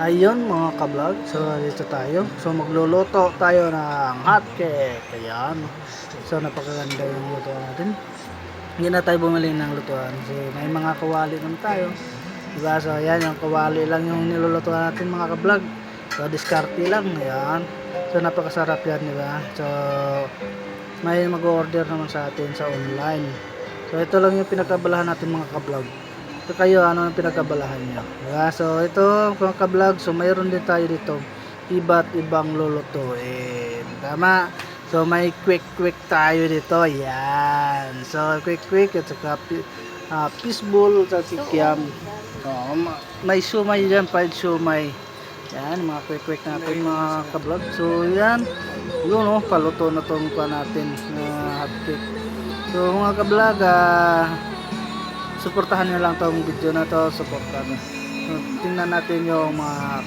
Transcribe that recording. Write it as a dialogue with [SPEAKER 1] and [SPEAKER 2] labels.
[SPEAKER 1] Ayun mga ka-vlog, so dito tayo. So magluluto tayo ng hot cake. Ayan. So napakaganda yung luto natin. Hindi na tayo bumili ng lutuan kasi may mga kawali naman tayo. Diba? So ayan, yung kawali lang yung nilulutuan natin mga ka-vlog. So diskarte lang. Ayan. So napakasarap yan, diba? So may mag-order naman sa atin sa online. So ito lang yung pinagkabalahan natin mga ka-vlog. So kayo, ano ang pinagkabalahan nyo? Diba? So ito mga ka-vlog, so mayroon din tayo dito iba't ibang lulutuin. Tama? So may quick tayo dito. Yan. So quick at saka fishball sa kikiam. So, may sumay dyan, fried sumay. Yan, mga quick natin mga ka-vlog. So yan, yun oh, paluto na itong pa natin hot cake. So mga ka-vlog, suportahan nyo lang tong video na to, suportahan. So, tingnan natin yung mga